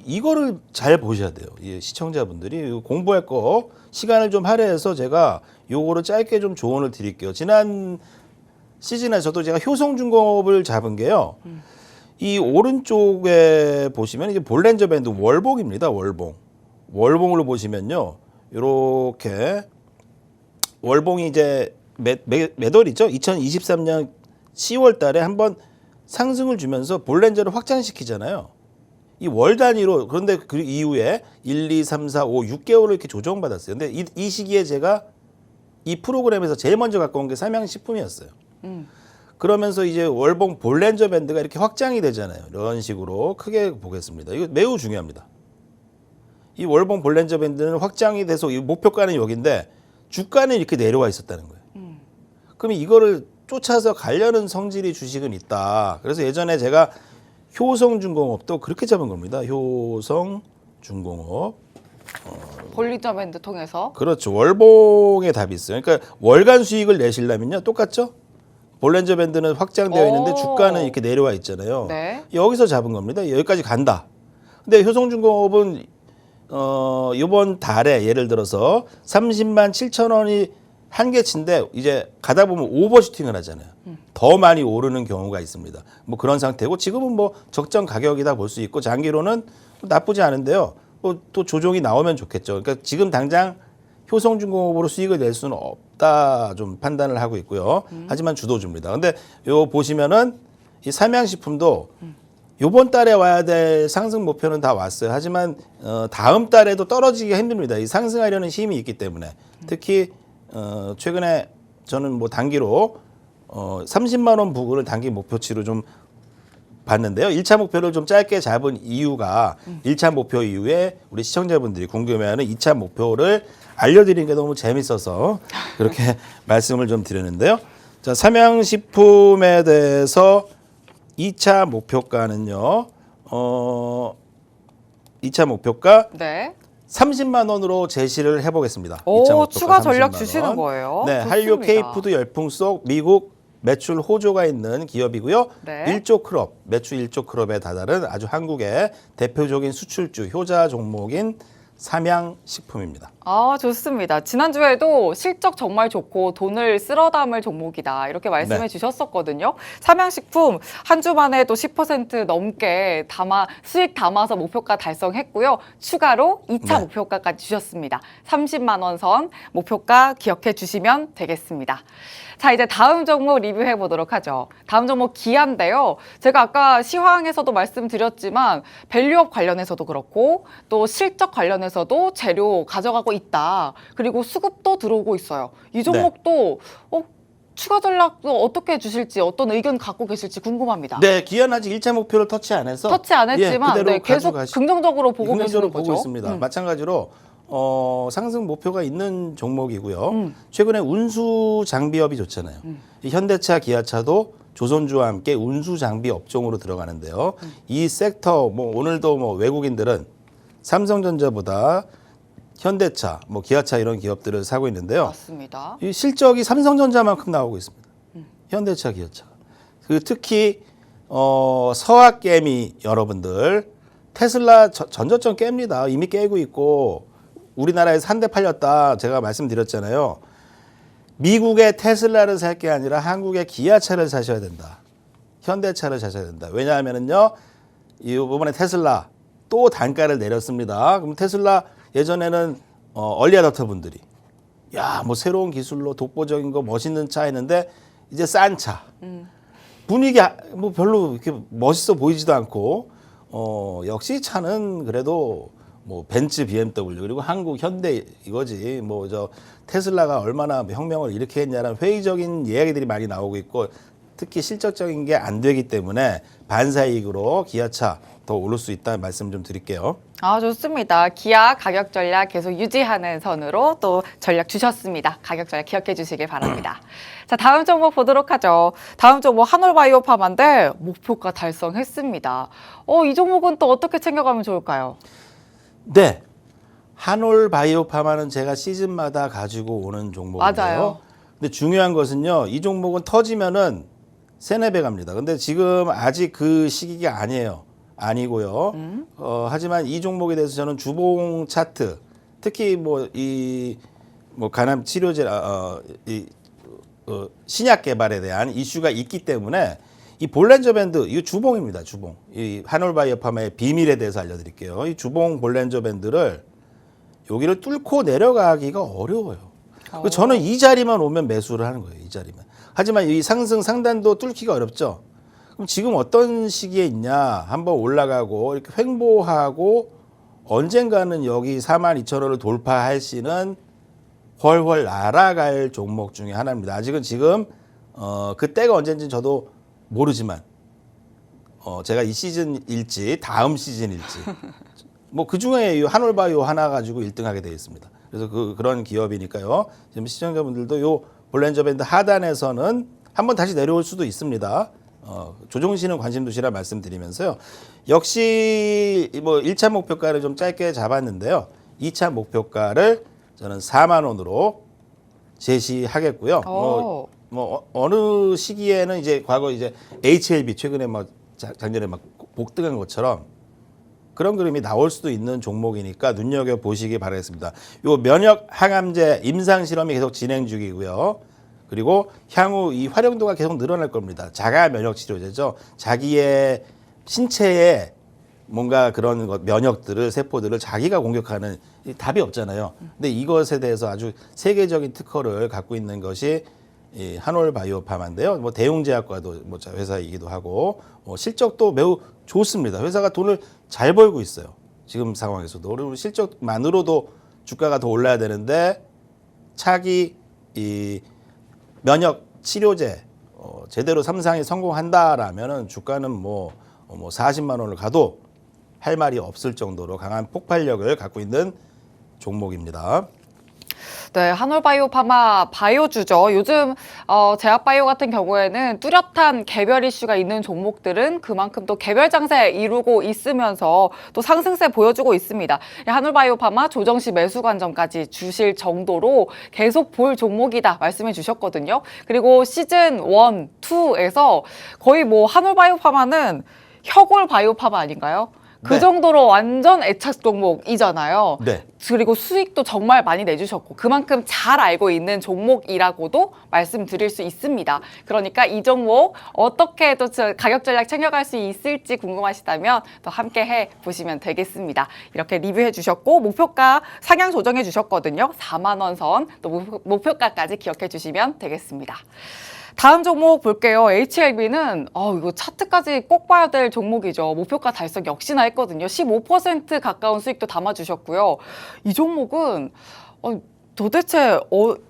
이거를 잘 보셔야 돼요. 시청자분들이 공부할 거 시간을 좀 할애해서 제가 요거를 짧게 좀 조언을 드릴게요. 지난 시즌에서도 제가 효성중공업을 잡은 게요. 이 오른쪽에 보시면 이게 볼렌저 밴드 월봉입니다. 월봉. 월봉으로 보시면요. 요렇게 월봉이 이제 몇 월이죠? 2023년 10월 달에 한번 상승을 주면서 볼렌저를 확장시키잖아요. 이 월 단위로 그런데 그 이후에 1, 2, 3, 4, 5, 6개월을 이렇게 조정받았어요. 근데 이 시기에 제가 이 프로그램에서 제일 먼저 갖고 온 게 삼양식품이었어요. 그러면서 이제 월봉 볼렌저 밴드가 이렇게 확장이 되잖아요. 이런 식으로 크게 보겠습니다. 이거 매우 중요합니다. 이 월봉 볼렌저 밴드는 확장이 돼서 이 목표가는 여기인데 주가는 이렇게 내려와 있었다는 거예요. 그럼 이거를 쫓아서 가려는 성질이 주식은 있다. 그래서 예전에 제가 효성중공업도 그렇게 잡은 겁니다. 효성중공업. 볼리저 밴드 통해서. 그렇죠. 월봉에 답이 있어요. 그러니까 월간 수익을 내시려면요. 똑같죠? 볼렌저 밴드는 확장되어 있는데 주가는 이렇게 내려와 있잖아요. 네. 여기서 잡은 겁니다. 여기까지 간다. 근데 효성중공업은 이번 달에 예를 들어서 30만 7천 원이 한계치인데 이제 가다 보면 오버슈팅을 하잖아요. 더 많이 오르는 경우가 있습니다. 뭐 그런 상태고 지금은 뭐 적정 가격이다 볼 수 있고 장기로는 나쁘지 않은데요. 또 조정이 나오면 좋겠죠. 그러니까 지금 당장 효성중공업으로 수익을 낼 수는 없다 좀 판단을 하고 있고요. 하지만 주도주입니다. 근데 요 보시면은 이 삼양식품도 요번 달에 와야 될 상승 목표는 다 왔어요. 하지만 다음 달에도 떨어지기가 힘듭니다. 이 상승하려는 힘이 있기 때문에 특히 최근에 저는 뭐 단기로 30만 원 부근을 단기 목표치로 좀 봤는데요. 1차 목표를 좀 짧게 잡은 이유가 1차 목표 이후에 우리 시청자분들이 궁금해하는 2차 목표를 알려드리는 게 너무 재밌어서 그렇게 말씀을 좀 드렸는데요. 자, 삼양식품에 대해서 2차 목표가는요. 2차 목표가 네. 30만 원으로 제시를 해보겠습니다. 오, 2차 목표가 추가 전략 30만 주시는 원. 거예요? 네, 좋습니다. 한류 K푸드 열풍 속 미국 매출 호조가 있는 기업이고요. 네. 1조 크롭, 매출 1조 크롭에 다다른 아주 한국의 대표적인 수출주 효자 종목인 삼양식품입니다. 아, 좋습니다. 지난주에도 실적 정말 좋고 돈을 쓸어 담을 종목이다. 이렇게 말씀해 네. 주셨었거든요. 삼양식품 한 주 만에 또 10% 넘게 수익 담아서 목표가 달성했고요. 추가로 2차 네. 목표가까지 주셨습니다. 30만 원 선 목표가 기억해 주시면 되겠습니다. 자, 이제 다음 종목 리뷰해 보도록 하죠. 다음 종목 기아인데요. 제가 아까 시황에서도 말씀드렸지만 밸류업 관련해서도 그렇고 또 실적 관련해서도 재료 가져가고 있다. 그리고 수급도 들어오고 있어요. 이 종목도 추가 전략도 어떻게 주실지 어떤 의견 갖고 계실지 궁금합니다. 네, 기아는 아직 1차 목표를 터치 안 해서 터치 안 했지만 그대로 네, 계속 가져가시- 긍정적으로 보고 긍정적으로 계시는 보고 거죠. 있습니다. 마찬가지로 상승 목표가 있는 종목이고요. 음. 최근에 운수 장비업이 좋잖아요. 이 현대차, 기아차도 조선주와 함께 운수 장비 업종으로 들어가는데요. 이 섹터 뭐 오늘도 뭐 외국인들은 삼성전자보다 현대차, 뭐 기아차 이런 기업들을 사고 있는데요. 맞습니다. 이 실적이 삼성전자만큼 나오고 있습니다. 현대차, 기아차. 그 특히 서학개미 여러분들 테슬라 전저점 깹니다. 이미 깨고 있고 우리나라에서 한 대 팔렸다 제가 말씀드렸잖아요. 미국의 테슬라를 살 게 아니라 한국의 기아차를 사셔야 된다. 현대차를 사셔야 된다. 왜냐하면은요, 이번에 테슬라 또 단가를 내렸습니다. 그럼 테슬라 예전에는 얼리 어답터 분들이 야, 뭐 새로운 기술로 독보적인 거 멋있는 차 했는데 이제 싼 차. 분위기 뭐 별로 이렇게 멋있어 보이지도 않고 역시 차는 그래도 뭐 벤츠, BMW 그리고 한국 현대 이거지. 뭐 저 테슬라가 얼마나 혁명을 일으켰냐라는 회의적인 이야기들이 많이 나오고 있고 특히 실질적인 게 안 되기 때문에 반사이익으로 기아차 더 오를 수 있다는 말씀 좀 드릴게요. 아, 좋습니다. 기아 가격 전략 계속 유지하는 선으로 또 전략 주셨습니다. 가격 전략 기억해 주시길 바랍니다. 자, 다음 종목 보도록 하죠. 다음 종목 한올바이오팜인데 목표가 달성했습니다. 이 종목은 또 어떻게 챙겨가면 좋을까요? 네. 한올 바이오파마는 제가 시즌마다 가지고 오는 종목인데요. 맞아요. 근데 중요한 것은요. 이 종목은 터지면은 세네 배 갑니다. 근데 지금 아직 그 시기가 아니고요. 하지만 이 종목에 대해서 저는 주봉 차트, 특히 간암 치료제 신약 개발에 대한 이슈가 있기 때문에 이 볼렌저 밴드, 이거 주봉입니다. 주봉. 이 한올바이오팜의 비밀에 대해서 알려드릴게요. 이 주봉 볼렌저 밴드를 여기를 뚫고 내려가기가 어려워요. 저는 이 자리만 오면 매수를 하는 거예요. 이 자리만. 하지만 이 상승 상단도 뚫기가 어렵죠. 그럼 지금 어떤 시기에 있냐? 한번 올라가고 이렇게 횡보하고 언젠가는 여기 42,000원을 돌파할 시는 훨훨 날아갈 종목 중에 하나입니다. 아직은 지금 그때가 언젠지 저도 모르지만 제가 이 시즌일지 다음 시즌일지 뭐 그중에 이 한올바이오 하나 가지고 1등하게 되어 있습니다. 그래서 그런 기업이니까요. 지금 시청자분들도 요 볼렌저 밴드 하단에서는 한번 다시 내려올 수도 있습니다. 조정 씨는 관심 두시라 말씀드리면서요. 역시 뭐 1차 목표가를 좀 짧게 잡았는데요. 2차 목표가를 저는 4만 원으로 제시하겠고요. 어느 시기에는 이제 과거 이제 HLB 최근에 뭐 작년에 막 복등한 것처럼 그런 그림이 나올 수도 있는 종목이니까 눈여겨 보시기 바라겠습니다. 요 면역 항암제 임상 실험이 계속 진행 중이고요. 그리고 향후 이 활용도가 계속 늘어날 겁니다. 자가 면역 치료제죠. 자기의 신체에 뭔가 그런 면역들을 세포들을 자기가 공격하는 답이 없잖아요. 근데 이것에 대해서 아주 세계적인 특허를 갖고 있는 것이 이 한올바이오파마인데요. 뭐 대웅제약과도 뭐 회사이기도 하고 실적도 매우 좋습니다. 회사가 돈을 잘 벌고 있어요. 지금 상황에서도 그리고 실적만으로도 주가가 더 올라야 되는데 차기 이 면역 치료제 제대로 3상이 성공한다라면은 주가는 뭐 40만 원을 가도 할 말이 없을 정도로 강한 폭발력을 갖고 있는 종목입니다. 네, 한올바이오파마 바이오주죠. 요즘 제약바이오 같은 경우에는 뚜렷한 개별 이슈가 있는 종목들은 그만큼 또 개별 장세 이루고 있으면서 또 상승세 보여주고 있습니다. 한올바이오파마 조정 시 매수 관점까지 주실 정도로 계속 볼 종목이다 말씀해 주셨거든요. 그리고 시즌 1, 2에서 거의 뭐 한올바이오파마는 혁올바이오파마 아닌가요? 그 네. 정도로 완전 애착 종목이잖아요. 네. 그리고 수익도 정말 많이 내주셨고 그만큼 잘 알고 있는 종목이라고도 말씀드릴 수 있습니다. 그러니까 이 종목 어떻게 또 가격 전략 챙겨갈 수 있을지 궁금하시다면 또 함께 해보시면 되겠습니다. 이렇게 리뷰해 주셨고 목표가 상향 조정해 주셨거든요. 4만 원 선 또 목표가까지 기억해 주시면 되겠습니다. 다음 종목 볼게요. HLB는 이거 차트까지 꼭 봐야 될 종목이죠. 목표가 달성 역시나 했거든요. 15% 가까운 수익도 담아주셨고요. 이 종목은 도대체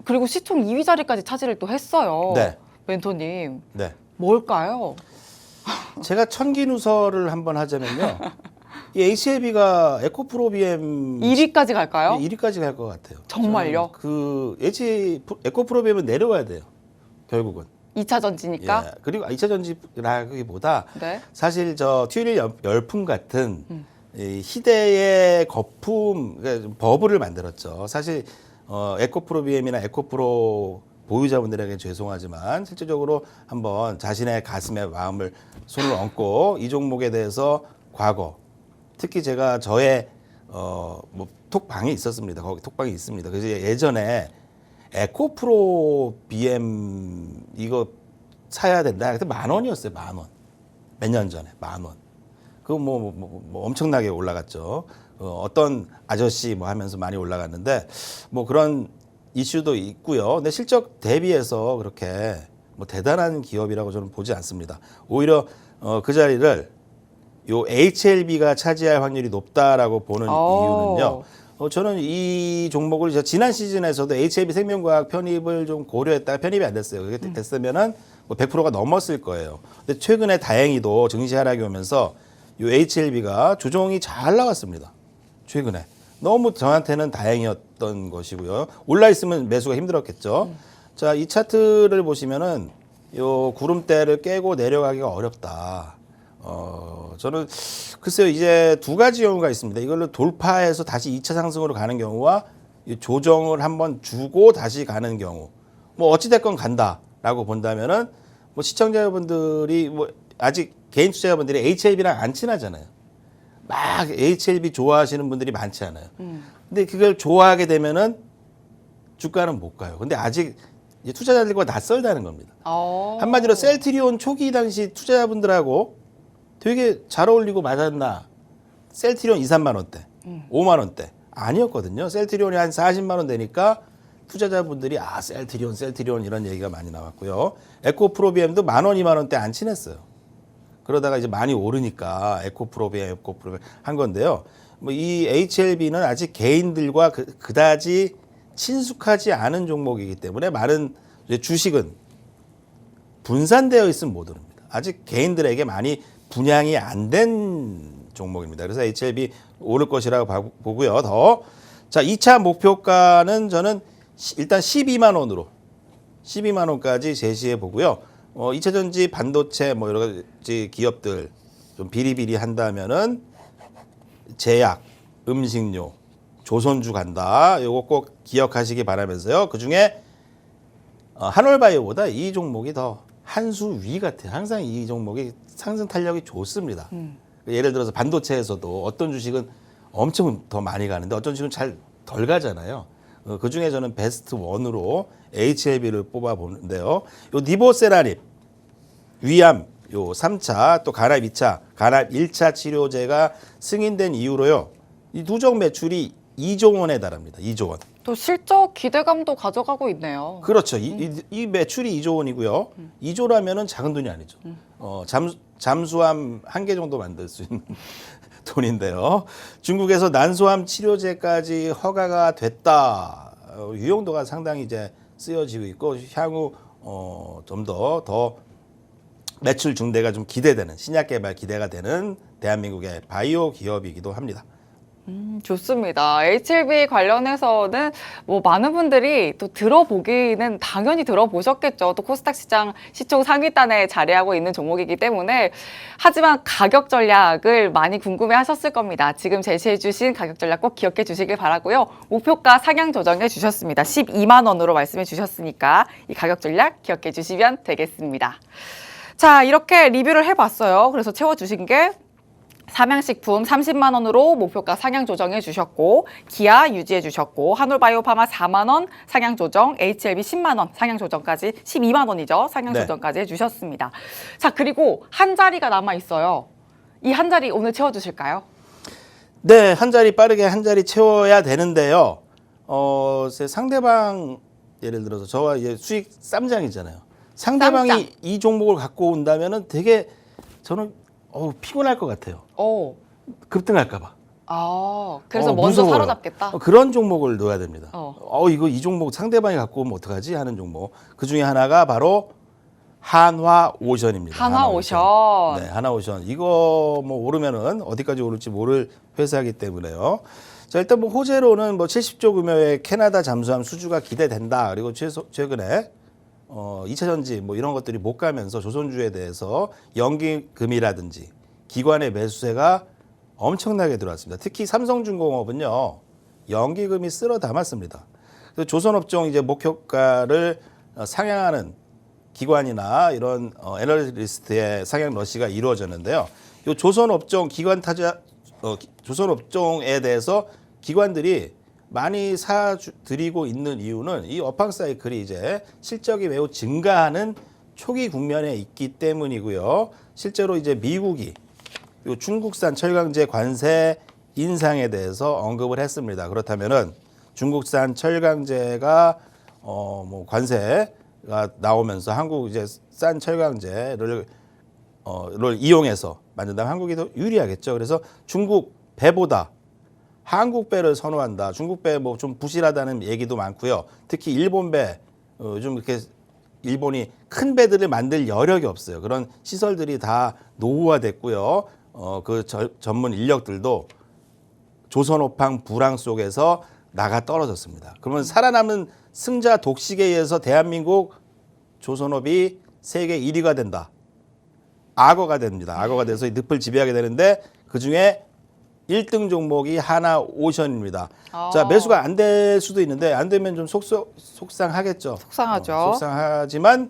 그리고 시총 2위 자리까지 차지를 또 했어요. 네. 멘토님. 네. 뭘까요? 제가 천기누설을 한번 하자면요. 이 HLB가 에코프로비엠 1위까지 갈까요? 1위까지 갈 것 같아요. 정말요? 그 에코프로비엠은 내려와야 돼요. 결국은. 2차 전지니까. 예. 그리고 2차 전지라기보다 네. 사실 저 튜릴 열풍 같은 이 희대의 거품 그러니까 버블을 만들었죠. 사실 에코프로비엠이나 에코프로 보유자분들에게 죄송하지만 실질적으로 한번 자신의 가슴에 마음을 손을 얹고 이 종목에 대해서 과거 특히 제가 저의 뭐 톡방이 있었습니다. 거기 톡방이 있습니다. 그래서 예전에 에코프로 BM 이거 사야 된다. 그때 10,000원이었어요. 10,000원. 몇 년 전에 10,000원. 그거 뭐 엄청나게 올라갔죠. 어떤 아저씨 뭐 하면서 많이 올라갔는데 뭐 그런 이슈도 있고요. 근데 실적 대비해서 그렇게 뭐 대단한 기업이라고 저는 보지 않습니다. 오히려 그 자리를 요 HLB가 차지할 확률이 높다라고 보는 이유는요. 저는 이 종목을 지난 시즌에서도 HLB 생명과학 편입을 좀 고려했다가 편입이 안 됐어요. 그게 됐으면은 뭐 100%가 넘었을 거예요. 근데 최근에 다행히도 증시 하락이 오면서 이 HLB가 조정이 잘 나왔습니다. 최근에. 너무 저한테는 다행이었던 것이고요. 올라 있으면 매수가 힘들었겠죠. 자, 이 차트를 보시면은 요 구름대를 깨고 내려가기가 어렵다. 저는 글쎄요, 이제 두 가지 경우가 있습니다. 이걸로 돌파해서 다시 2차 상승으로 가는 경우와 조정을 한번 주고 다시 가는 경우. 뭐 어찌됐건 간다라고 본다면은 뭐 시청자분들이 뭐 아직 개인 투자자분들이 HLB랑 안 친하잖아요. 막 HLB 좋아하시는 분들이 많지 않아요. 근데 그걸 좋아하게 되면은 주가는 못 가요. 근데 아직 이제 투자자들과 낯설다는 겁니다. 한마디로 셀트리온 초기 당시 투자자분들하고 되게 잘 어울리고 맞았나? 셀트리온 2, 3만 원대, 5만 원대 아니었거든요. 셀트리온이 한 40만 원 되니까 투자자분들이 셀트리온 이런 얘기가 많이 나왔고요. 에코프로비엠도 10,000원, 2만 원대 안 친했어요. 그러다가 이제 많이 오르니까 에코프로비엠 한 건데요. 뭐 이 HLB는 아직 개인들과 그다지 친숙하지 않은 종목이기 때문에 많은 주식은 분산되어 있으면 못 오릅니다. 아직 개인들에게 많이 분양이 안 된 종목입니다. 그래서 HLB 오를 것이라고 보고요. 자, 2차 목표가는 저는 일단 12만 원으로 12만 원까지 제시해 보고요. 2차 전지 반도체 뭐 여러 가지 기업들 좀 비리비리 한다면은 제약, 음식료, 조선주 간다. 요거 꼭 기억하시기 바라면서요. 그중에 한올바이오보다 이 종목이 더 한 수 위 같아요. 항상 이 종목이 상승 탄력이 좋습니다. 예를 들어서 반도체에서도 어떤 주식은 엄청 더 많이 가는데 어떤 주식은 잘 덜 가잖아요. 그 중에 저는 베스트 원으로 HLB를 뽑아보는데요. 요 니보세라닙, 위암 요 3차 또 간암 2차, 간암 1차 치료제가 승인된 이후로요. 이 누적 매출이 2조 원에 달합니다. 2조 원. 또 실적 기대감도 가져가고 있네요. 그렇죠. 이 매출이 2조 원이고요. 2조라면은 작은 돈이 아니죠. 잠수함 한 개 정도 만들 수 있는 돈인데요. 중국에서 난소암 치료제까지 허가가 됐다. 유용도가 상당히 이제 쓰여지고 있고 향후 좀 더 매출 증대가 좀 기대되는 신약 개발 기대가 되는 대한민국의 바이오 기업이기도 합니다. 좋습니다. HLB 관련해서는 뭐 많은 분들이 또 들어보기는 당연히 들어보셨겠죠. 또 코스닥 시장 시총 상위단에 자리하고 있는 종목이기 때문에 하지만 가격 전략을 많이 궁금해 하셨을 겁니다. 지금 제시해 주신 가격 전략 꼭 기억해 주시길 바라고요. 목표가 상향 조정해 주셨습니다. 12만 원으로 말씀해 주셨으니까 이 가격 전략 기억해 주시면 되겠습니다. 자, 이렇게 리뷰를 해봤어요. 그래서 채워주신 게 삼양식품 30만 원으로 목표가 상향 조정해 주셨고, 기아 유지해 주셨고, 한올바이오파마 4만 원 상향 조정, HLB 10만 원 상향 조정까지 12만 원이죠. 상향 네. 조정까지 해주셨습니다. 자, 그리고 한 자리가 남아 있어요. 이 한 자리 오늘 채워주실까요? 네, 한 자리 빠르게 한 자리 채워야 되는데요. 제 상대방 예를 들어서 저와 이제 수익 쌈장이잖아요. 상대방이 쌈장. 이 종목을 갖고 온다면은 되게 저는 피곤할 것 같아요. 급등할까봐. 그래서 먼저 무서워요. 사로잡겠다. 그런 종목을 넣어야 됩니다. 어. 이 종목 상대방이 갖고 오면 어떡하지 하는 종목. 그 중에 하나가 바로 한화오션입니다. 한화오션. 네, 한화오션. 이거 뭐 오르면은 어디까지 오를지 모를 회사이기 때문에요. 자, 일단 뭐 호재로는 뭐 70조 규모의 캐나다 잠수함 수주가 기대된다. 그리고 최근에 2차 전지 뭐 이런 것들이 못 가면서 조선주에 대해서 연기금이라든지 기관의 매수세가 엄청나게 들어왔습니다. 특히 삼성중공업은요, 연기금이 쓸어 담았습니다. 그래서 조선업종 이제 목표가를 상향하는 기관이나 이런 애널리스트의 상향 러시가 이루어졌는데요. 이 조선업종 기관 타자 조선업종에 대해서 기관들이 많이 사드리고 있는 이유는 이 업황 사이클이 이제 실적이 매우 증가하는 초기 국면에 있기 때문이고요. 실제로 이제 미국이 요 중국산 철강제 관세 인상에 대해서 언급을 했습니다. 그렇다면은 중국산 철강제가 뭐 관세가 나오면서 한국 이제 싼 철강제를 를 이용해서 만든다면 한국이 더 유리하겠죠. 그래서 중국 배보다 한국 배를 선호한다. 중국 배 뭐 좀 부실하다는 얘기도 많고요. 특히 일본 배 요즘 이렇게 일본이 큰 배들을 만들 여력이 없어요. 그런 시설들이 다 노후화됐고요. 전문 인력들도 조선업황 불황 속에서 나가 떨어졌습니다. 그러면 살아남은 승자 독식에 의해서 대한민국 조선업이 세계 1위가 된다. 악어가 됩니다. 악어가 돼서 이 늪을 지배하게 되는데 그중에 1등 종목이 한화오션입니다. 자, 매수가 안 될 수도 있는데 안 되면 좀 속상하겠죠. 속상하죠. 속상하지만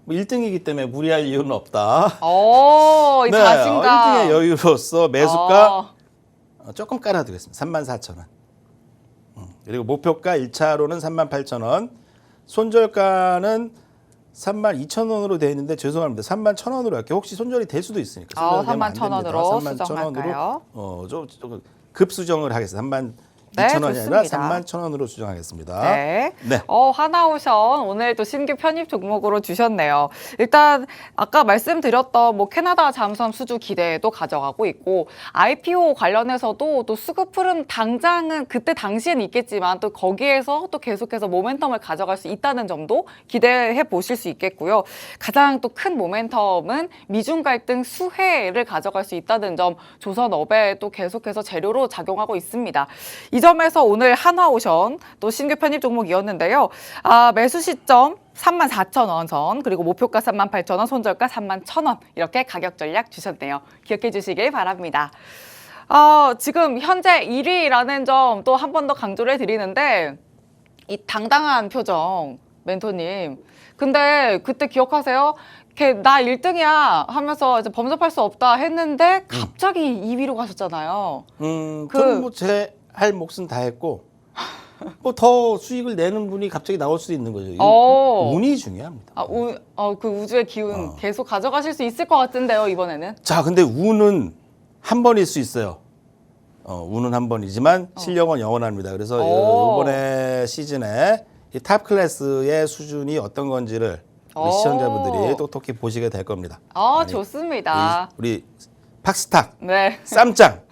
뭐 1등이기 때문에 무리할 이유는 없다. 이 자신감. 1등의 여유로서 매수가 조금 깔아두겠습니다. 34,000원. 그리고 목표가 1차로는 38,000원. 손절가는 32,000원으로 되어 있는데 죄송합니다. 31,000원으로 할게요. 혹시 손절이 될 수도 있으니까. 31,000원으로 수정할까요? 조금 급수정을 하겠습니다. 32,000원이 아니라 31,000원으로 수정하겠습니다. 네. 네. 한화오션 오늘 또 신규 편입 종목으로 주셨네요. 일단 아까 말씀드렸던 뭐 캐나다 잠수함 수주 기대도 가져가고 있고 IPO 관련해서도 또 수급 흐름 당장은 그때 당시에는 있겠지만 또 거기에서 또 계속해서 모멘텀을 가져갈 수 있다는 점도 기대해 보실 수 있겠고요. 가장 또 큰 모멘텀은 미중 갈등 수혜를 가져갈 수 있다는 점 조선업에 또 계속해서 재료로 작용하고 있습니다. 이 점에서 오늘 한화오션 또 신규 편입 종목이었는데요. 매수 시점 34,000원 선, 그리고 목표가 38,000원, 손절가 31,000원 이렇게 가격 전략 주셨네요. 기억해 주시길 바랍니다. 지금 현재 1위라는 점 또 한 번 더 강조를 해드리는데 이 당당한 표정 멘토님. 근데 그때 기억하세요? 나 1등이야 하면서 이제 범접할 수 없다 했는데 갑자기 2위로 가셨잖아요. 저는 뭐 제 할 몫은 다 했고 뭐 더 수익을 내는 분이 갑자기 나올 수도 있는 거죠. 운이 중요합니다. 그 우주의 기운 계속 가져가실 수 있을 것 같은데요, 이번에는. 자, 근데 운은 한 번일 수 있어요. 운은 한 번이지만 실력은 영원합니다. 그래서 이번에 시즌에 이 탑 클래스의 수준이 어떤 건지를 우리 시청자분들이 똑똑히 보시게 될 겁니다. 아니, 좋습니다. 우리 팍스탁, 네. 쌈짱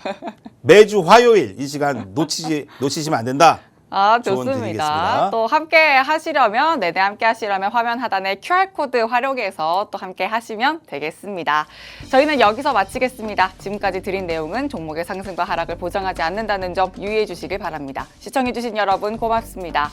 매주 화요일 이 시간 놓치시면 안 된다. 조언 좋습니다. 드리겠습니다. 또 함께 하시려면, 네네, 함께 하시려면 화면 하단에 QR코드 활용해서 또 함께 하시면 되겠습니다. 저희는 여기서 마치겠습니다. 지금까지 드린 내용은 종목의 상승과 하락을 보장하지 않는다는 점 유의해 주시길 바랍니다. 시청해 주신 여러분 고맙습니다.